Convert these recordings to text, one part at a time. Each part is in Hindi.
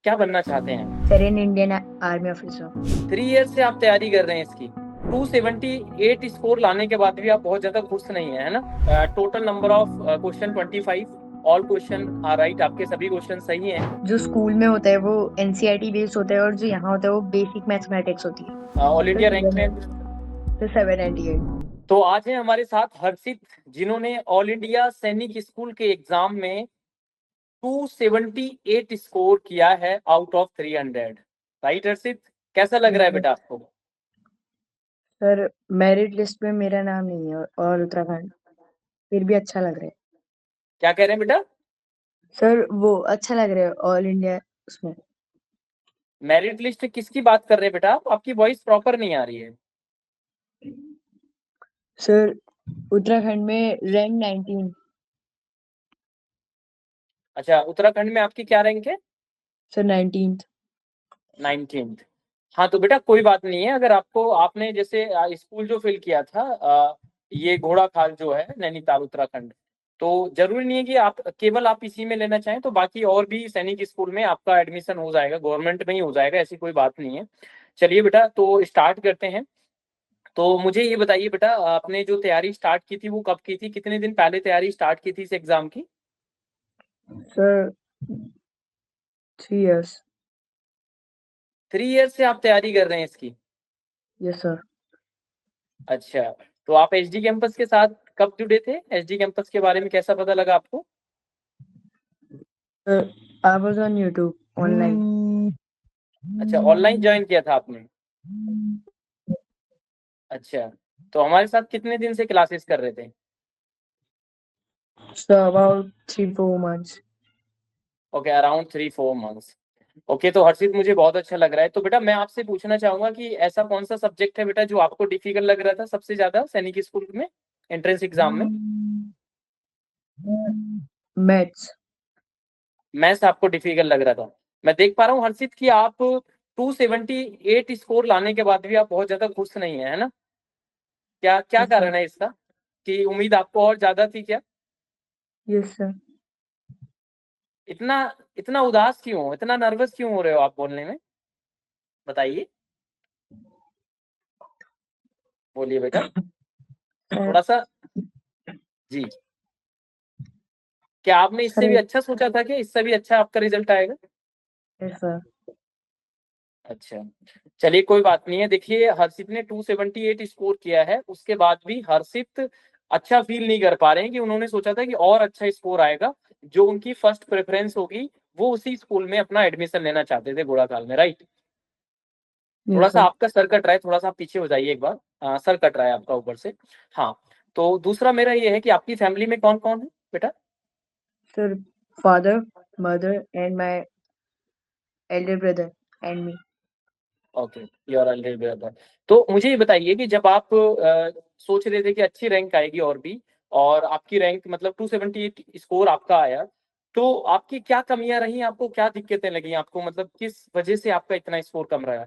क्या बनना चाहते हैं? Sir in Indian Army officer. 3 year से आप तैयारी कर रहे हैं इसकी। 278 स्कोर लाने के बाद भी आप बहुत ज्यादा खुश नहीं है ना? Total number of question 25, all question are right, आपके सभी क्वेश्चन सही हैं। जो स्कूल में होता है वो एनसीईआरटी बेस्ड होता है और जो यहाँ होता है वो बेसिक मैथमेटिक्स होती है। ऑल इंडिया रैंक में। तो 798। तो आज है हमारे साथ हर्षित, जिन्होंने ऑल इंडिया सैनिक स्कूल के एग्जाम में 278 स्कोर किया है आउट ऑफ 300। राइट हर्षित, कैसा लग रहा है बेटा आपको? सर मेरिट लिस्ट में मेरा नाम नहीं है और उत्तराखंड, फिर भी अच्छा लग रहा है। क्या कह रहे हैं बेटा? सर वो अच्छा लग रहा है ऑल इंडिया उसमें। मेरिट लिस्ट किसकी बात कर रहे हैं बेटा? आपकी वॉइस प्रॉपर नहीं आ रही है। सर उत्तराखंड में रैंक 19। अच्छा, उत्तराखंड में आपकी क्या रैंक है? Sir 19th। 19th। हाँ तो बेटा कोई बात नहीं है। अगर आपको, आपने जैसे स्कूल जो फिल किया था, ये घोड़ा खाल जो है नैनीताल उत्तराखंड, तो जरूरी नहीं है कि आप केवल आप इसी में लेना चाहें, तो बाकी और भी सैनिक स्कूल में आपका एडमिशन हो जाएगा, गवर्नमेंट में ही हो जाएगा, ऐसी कोई बात नहीं है। चलिए बेटा, तो स्टार्ट करते हैं। तो मुझे ये बताइए बेटा, आपने जो तैयारी स्टार्ट की थी वो कब की थी? कितने दिन पहले तैयारी स्टार्ट की थी इस एग्जाम की? Sir 3 years। 3 ईयर से आप तैयारी कर रहे हैं इसकी? Yes sir. अच्छा, तो आप एचडी कैंपस के साथ कब जुड़े थे? एचडी कैंपस के बारे में कैसा पता लगा आपको? Sir I was on YouTube online. अच्छा, ऑनलाइन ज्वाइन किया था आपने। अच्छा, तो हमारे साथ कितने दिन से क्लासेस कर रहे थे? So about 3-4 months। Okay, around 3-4 months. Okay, तो हर्षित मुझे बहुत अच्छा लग रहा है। तो बेटा मैं आपसे पूछना चाहूंगा कि ऐसा कौन सा सब्जेक्ट है बेटा जो आपको डिफिकल्ट लग रहा था सबसे ज्यादा सैनिक स्कूल में, एंट्रेंस एग्जाम में? मैथ्स। मैथ्स आपको डिफिकल्ट लग रहा था। मैं देख पा रहा हूँ हर्षित कि आप 278 स्कोर लाने के बाद भी आप बहुत ज्यादा खुश नहीं है ना? क्या क्या यस सर। कारण है इसका? कि उम्मीद आपको और ज्यादा थी क्या? Yes sir. इतना इतना उदास क्यों हो, इतना नर्वस क्यों हो रहे हो आप बोलने में? बताइए, बोलिए बेटा थोड़ा सा। जी, क्या आपने इससे भी सर अच्छा सोचा था कि इससे भी अच्छा आपका रिजल्ट आएगा? Yes sir. अच्छा, चलिए कोई बात नहीं है। देखिए हर्षित ने 278 स्कोर किया है, उसके बाद भी हर्षित अच्छा फील नहीं कर पा रहे हैं कि उन्होंने सोचा था कि और अच्छा स्कोर आएगा, जो उनकी फर्स्ट प्रेफरेंस होगी, वो उसी स्कूल में अपना एडमिशन लेना चाहते थे घोड़ाखाल में, राइट? थोड़ा यस सा सर। आपका सर कट रहा है, थोड़ा सा आप पीछे हो जाइए एक बार। सर कट रहा है आपका ऊपर से। हाँ, तो दूसरा मेरा ये है कि आपकी फैमिली में कौन कौन है बेटा? Sir father, mother and my Elder brother and me. Okay, your Elder brother. तो मुझे ये बताइए कि जब आप सोच रहे थे कि अच्छी रैंक आएगी और भी, और आपकी रैंक मतलब 278 स्कोर आपका आया, तो आपकी क्या कमियां रही? आपको क्या दिक्कतें लगी आपको, मतलब किस वजह से आपका इतना स्कोर कम रहा?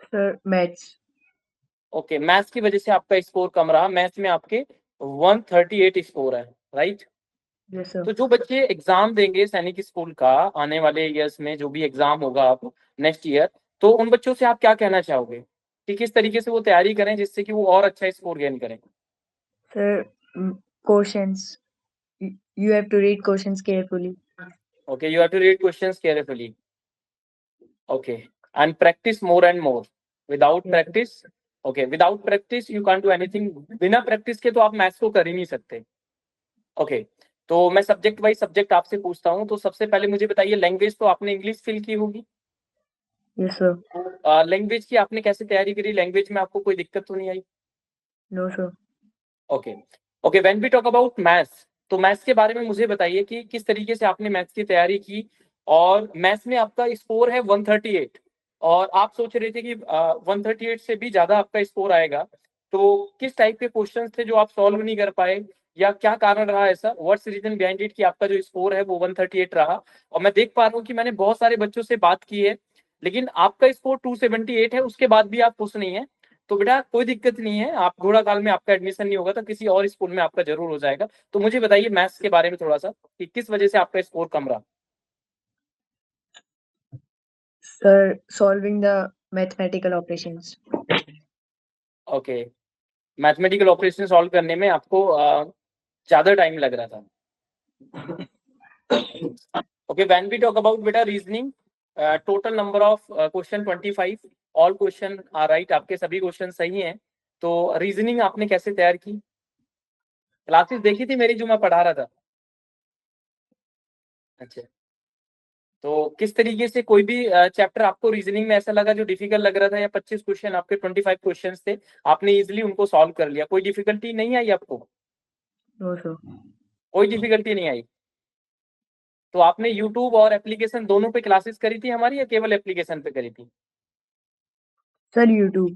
Sir maths. ओके, मैथ्स की वजह से आपका स्कोर कम रहा। मैथ्स में आपके 138 स्कोर है, राइट? Yes sir. तो जो बच्चे एग्जाम देंगे सैनिक स्कूल का आने वाले ईयर्स में, जो भी एग्जाम होगा आप नेक्स्ट ईयर, तो उन बच्चों से आप क्या कहना चाहोगे कि किस तरीके से वो तैयारी करें जिससे कि वो और अच्छा स्कोर गेन करें? Sir questions, you have to read questions carefully। Okay, you have to read questions carefully. Okay, and practice more and more. Without yes sir. Practice, okay, without practice you can't do anything. बिना प्रैक्टिस के तो आप मैथ्स को कर ही नहीं सकते। ओके, तो मैं सब्जेक्ट वाइज सब्जेक्ट आपसे पूछता हूँ। तो सबसे पहले मुझे बताइए, लैंग्वेज तो आपने इंग्लिश फिल की होगी। Yes sir. लैंग्वेज की आपने कैसे तैयारी करी? लैंग्वेज में आपको कोई दिक्कत तो नहीं आई? No sir. Okay. Okay, when we talk about maths, तो मैथ्स के बारे में मुझे बताइए कि किस तरीके से आपने मैथ्स की तैयारी की। और मैथ्स में आपका स्कोर है 138, और आप सोच रहे थे कि 138 से भी ज्यादा आपका स्कोर आएगा। तो किस टाइप के क्वेश्चंस थे जो आप सॉल्व नहीं कर पाए, या क्या कारण रहा ऐसा? व्हाट्स रीजन बिहाइंड इट कि आपका जो स्कोर है वो 138 रहा? और मैं देख पा रहा हूँ कि मैंने बहुत सारे बच्चों से बात की है, लेकिन आपका स्कोर 278 है, उसके बाद भी आप खुश नहीं है। तो बेटा कोई दिक्कत नहीं है, आप घोड़ाखाल में आपका एडमिशन नहीं होगा तो किसी और स्कूल में आपका जरूर हो जाएगा। तो मुझे बताइए मैथ्स के बारे में थोड़ा सा कि किस वजह से आपका स्कोर कम रहा। Sir, solving the mathematical operations. Okay, mathematical operation solve करने में आपको ज्यादा टाइम लग रहा था। Okay, when we talk about बेटा reasoning, total number of question 25, all question are right, आपके सभी क्वेश्चन सही हैं। तो रीजनिंग आपने कैसे तैयार की? क्लासेस देखी थी मेरी जो मैं पढ़ा रहा था? अच्छा, तो किस तरीके से कोई भी चैप्टर आपको रीजनिंग में ऐसा लगा जो डिफिकल्ट लग रहा था, या 25 क्वेश्चन आपके 25 क्वेश्चंस थे, आपने इजीली उनको सॉल्व कर लिया, कोई डिफिकल्टी नहीं आई आपको? No, sir. कोई डिफिकल्टी नहीं आई? तो आपने यूट्यूब और एप्लीकेशन दोनों पे क्लासेस करी थी हमारी, या केवल एप्लीकेशन पे करी थी? Sir, YouTube.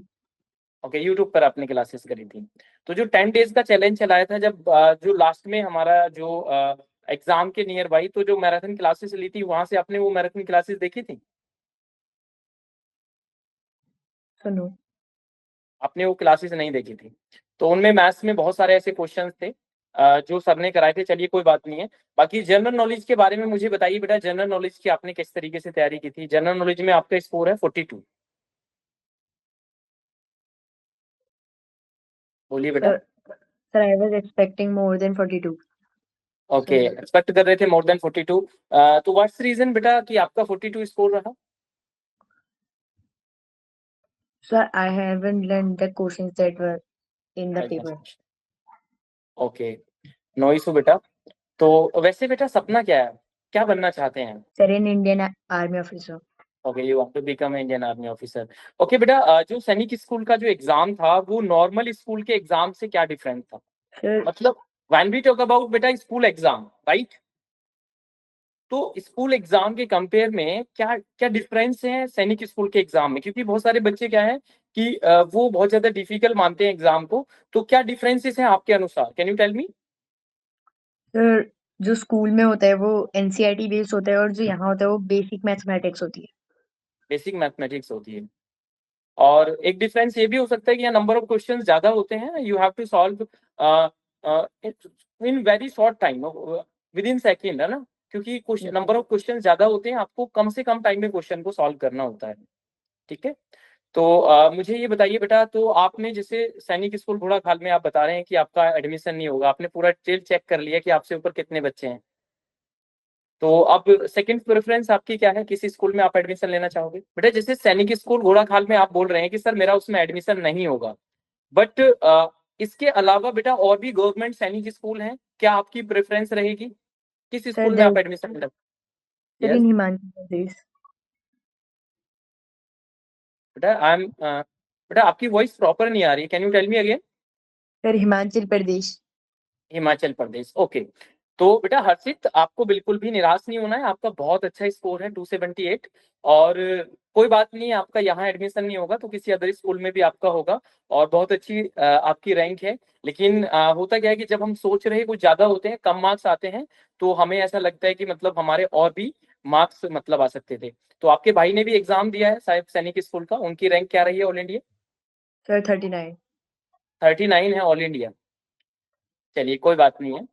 ओके, यूट्यूब पर आपने क्लासेस करी थी। तो जो 10 डेज का चैलेंज चलाया था, जब जो लास्ट में हमारा जो एग्जाम के नियर बाई, तो जो मैराथन क्लासेस ली थी, वहां से आपने वो मैराथन क्लासेस देखी थी? Sir, no. आपने वो क्लासेस नहीं देखी थी? तो उनमें मैथ्स में बहुत सारे ऐसे क्वेश्चंस थे जो सर ने कराए थे। चलिए कोई बात नहीं है। बाकी जनरल नॉलेज के बारे में मुझे बताइए बेटा, जनरल नॉलेज की आपने किस तरीके से तैयारी की थी? जनरल नॉलेज में आपका स्कोर है 42। बोलिए बेटा। Sir, I was expecting more than 42. Okay, expect कर रहे थे मोर देन 42। तो व्हाट्स रीजन बेटा कि आपका 42 स्कोर रहा? Sir, I haven't learned the questions that were in the paper. Okay, no issue बेटा। तो वैसे बेटा सपना क्या है, क्या बनना चाहते हैं? Sir, in Indian Army officer. Okay, you want to become Indian Army officer. Okay बेटा, जो सैनिक स्कूल का जो एग्जाम था, वो नॉर्मल स्कूल के एग्जाम से क्या डिफरेंट था? Sir, मतलब व्हेन वी टॉक अबाउट बेटा स्कूल एग्जाम, राइट, तो स्कूल एग्जाम के कंपेयर में क्या क्या डिफरेंस है सैनिक स्कूल के एग्जाम में? क्योंकि बहुत सारे बच्चे क्या है कि वो बहुत ज्यादा डिफिकल्ट मानते हैं एग्जाम को। तो क्या डिफरेंसेस हैं आपके अनुसार? Can you tell me? sir, जो स्कूल में होता है वो एनसीईआरटी बेस्ड होता है, और जो यहाँ होता है वो बेसिक मैथमेटिक्स होती है। बेसिक मैथमेटिक्स होती है। और एक डिफरेंस ये भी हो सकता है कि यहाँ नंबर ऑफ क्वेश्चंस ज्यादा होते हैं, you have to solve in very short time, within second, है ना? क्योंकि क्वेश्चन नंबर ऑफ क्वेश्चन ज्यादा होते हैं, आपको कम से कम टाइम में क्वेश्चन को सॉल्व करना होता है। ठीक है। तो मुझे ये बताइए बेटा, तो आपने जैसे सैनिक स्कूल घोड़ाखाल में आप बता रहे हैं कि आपका एडमिशन नहीं होगा, आपने पूरा डिटेल चेक कर लिया कि आपसे ऊपर कितने बच्चे हैं, तो अब सेकंड प्रेफरेंस आपकी क्या है, किसी स्कूल में आप एडमिशन लेना चाहोगे? बेटा जैसे सैनिक स्कूल घोड़ाखाल में आप बोल रहे हैं कि सर मेरा उसमें एडमिशन नहीं होगा, बट इसके अलावा बेटा और भी गवर्नमेंट सैनिक स्कूल हैं, क्या आपकी प्रेफरेंस रहेगी किस सर, स्कूल में आप एडमिशन लेना? Sir yes in Himachal Pradesh. बेटा, आई एम बेटा आपकी वॉइस प्रॉपर नहीं आ रही, can you tell me again? Sir Himachal Pradesh. Himachal Pradesh, okay. तो बेटा हर्षित, आपको बिल्कुल भी निराश नहीं होना है, आपका बहुत अच्छा स्कोर है 278। और कोई बात नहीं, आपका यहाँ एडमिशन नहीं होगा तो किसी अदर स्कूल में भी आपका होगा, और बहुत अच्छी आपकी रैंक है। लेकिन होता क्या है कि जब हम सोच रहे कुछ ज्यादा होते हैं, कम मार्क्स आते हैं, तो हमें ऐसा लगता है कि मतलब हमारे और भी मार्क्स मतलब आ सकते थे। तो आपके भाई ने भी एग्जाम दिया है साहिब सैनिक स्कूल का, उनकी रैंक क्या रही है ऑल इंडिया? सर 39। 39 है ऑल इंडिया। चलिए कोई बात नहीं है।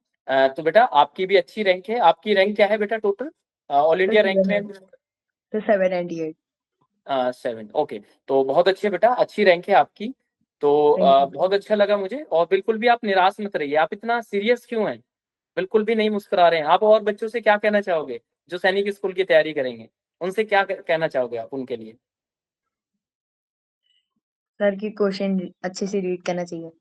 तो बेटा आपकी भी अच्छी रैंक है, आपकी रैंक क्या है बेटा total all sir India rank में? 798। 7, ओके। तो बहुत अच्छे बेटा, अच्छी रैंक है आपकी। तो थैंक यू। बहुत अच्छा लगा मुझे, और बिल्कुल भी आप निराश मत रहिए। आप इतना सीरियस क्यों हैं, बिल्कुल भी नहीं मुस्कुरा रहे हैं आप? और बच्चों से क्या कहना चाहोगे जो सैनिक स्कूल की तैयारी करेंगे, उनसे क्या कहना चाहोगे आप उनके लिए? सर की क्वेश्चन अच्छे से रीड करना चाहिए।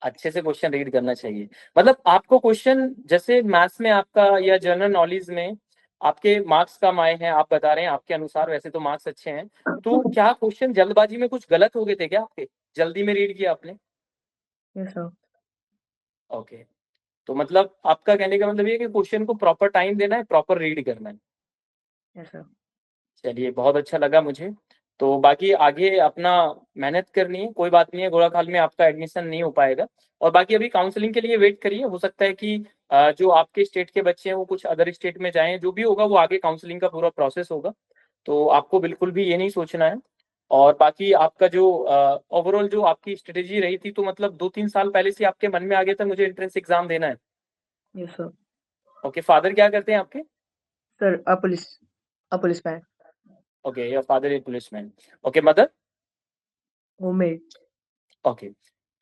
अच्छे से क्वेश्चन रीड करना चाहिए, मतलब आपको क्वेश्चन जैसे मैथ्स में आपका या जनरल नॉलेज में आपके मार्क्स कम आए हैं, आप बता रहे हैं आपके अनुसार वैसे तो मार्क्स अच्छे हैं, तो क्या क्वेश्चन जल्दबाजी में कुछ गलत हो गए थे क्या आपके, जल्दी में रीड किया आपने? Yes sir. ओके, तो मतलब आपका कहने का मतलब ये है कि क्वेश्चन को प्रॉपर टाइम देना है, प्रॉपर रीड करना है। Yes sir. चलिए बहुत अच्छा लगा मुझे। तो बाकी आगे अपना मेहनत करनी है, कोई बात नहीं है, घोड़ाखाल में आपका एडमिशन नहीं हो पाएगा। और बाकी अभी काउंसलिंग के लिए वेट करिए, हो सकता है कि जो आपके स्टेट के बच्चे हैं वो कुछ अदर स्टेट में जाएं, जो भी होगा वो आगे काउंसलिंग का पूरा प्रोसेस होगा। तो आपको बिल्कुल भी ये नहीं सोचना है। और बाकी आपका जो ओवरऑल जो आपकी स्ट्रेटेजी रही थी, तो मतलब 2-3 साल पहले से आपके मन में आ गया था मुझे एंट्रेंस एग्जाम देना है? Yes sir. ओके, फादर क्या करते हैं आपके? Sir a police man. Okay, your father is policeman. Okay, mother? Homemade. Okay,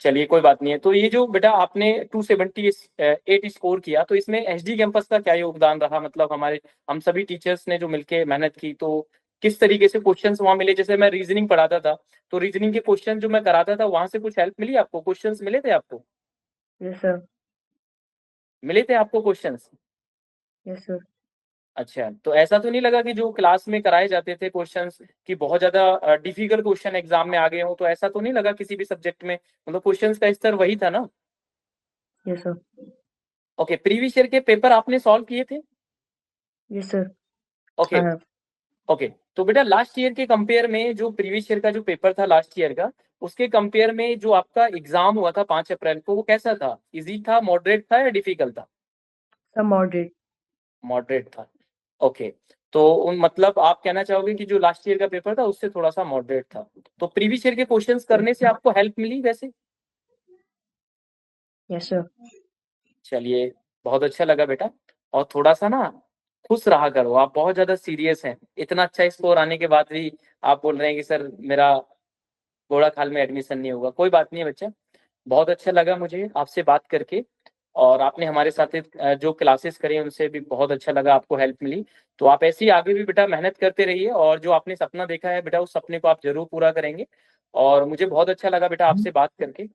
चलिए कोई बात नहीं है। तो ये जो बेटा आपने 278 स्कोर किया, तो इसमें एसडी कैंपस का क्या योगदान रहा? मतलब हम सभी टीचर्स ने जो मिलके मेहनत की, तो किस तरीके से क्वेश्चंस वहां मिले? जैसे मैं रीजनिंग पढ़ाता था, तो रीजनिंग के क्वेश्चन जो मैं कराता था, वहां से कुछ हेल्प मिली आपको? क्वेश्चंस मिले थे आपको? Yes sir. मिले थे आपको क्वेश्चंस? Yes sir. अच्छा, तो ऐसा तो नहीं लगा कि जो क्लास में कराए जाते थे क्वेश्चंस कि बहुत ज्यादा डिफिकल्ट क्वेश्चन एग्जाम में आ गए हो? तो ऐसा तो नहीं लगा किसी भी सब्जेक्ट में? मतलब क्वेश्चंस का स्तर वही था ना? Yes sir. Okay, previous year के पेपर आपने सॉल्व किए थे? Yes sir. Okay. I have. Okay, तो बेटा लास्ट ईयर के कंपेयर में जो प्रीवियस ईयर का जो पेपर था लास्ट ईयर का, उसके कंपेयर में जो आपका एग्जाम हुआ था 5 अप्रैल को, वो कैसा था? इजी था, मॉडरेट था या डिफिकल्ट था? Sir moderate. मॉडरेट था। ओके, तो मतलब आप कहना चाहोगे कि जो लास्ट ईयर का पेपर था उससे थोड़ा सा मॉडरेट था। तो प्रीवियस ईयर के क्वेश्चंस करने से आपको हेल्प मिली वैसे? Yes sir. चलिए, बहुत अच्छा लगा बेटा। और थोड़ा सा ना खुश रहा करो, आप बहुत ज्यादा सीरियस हैं। इतना अच्छा स्कोर आने के बाद भी आप बोल रहे हैं कि सर मेरा घोड़ा खाल में एडमिशन नहीं होगा। कोई बात नहीं है बच्चा, बहुत अच्छा लगा मुझे आपसे बात करके। और आपने हमारे साथ जो क्लासेस करी उनसे भी बहुत अच्छा लगा, आपको हेल्प मिली। तो आप ऐसे ही आगे भी बेटा मेहनत करते रहिए, और जो आपने सपना देखा है बेटा, उस सपने को आप जरूर पूरा करेंगे। और मुझे बहुत अच्छा लगा बेटा आपसे बात करके।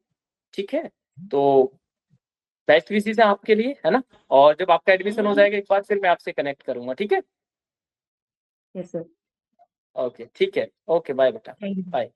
ठीक है, तो बेस्ट विशेस है आपके लिए, है ना? और जब आपका एडमिशन हो जाएगा एक बार, फिर मैं आपसे कनेक्ट करूंगा, ठीक है? Yes sir. ओके, ठीक है। ओके, बाय बेटा। Thank you. बाय।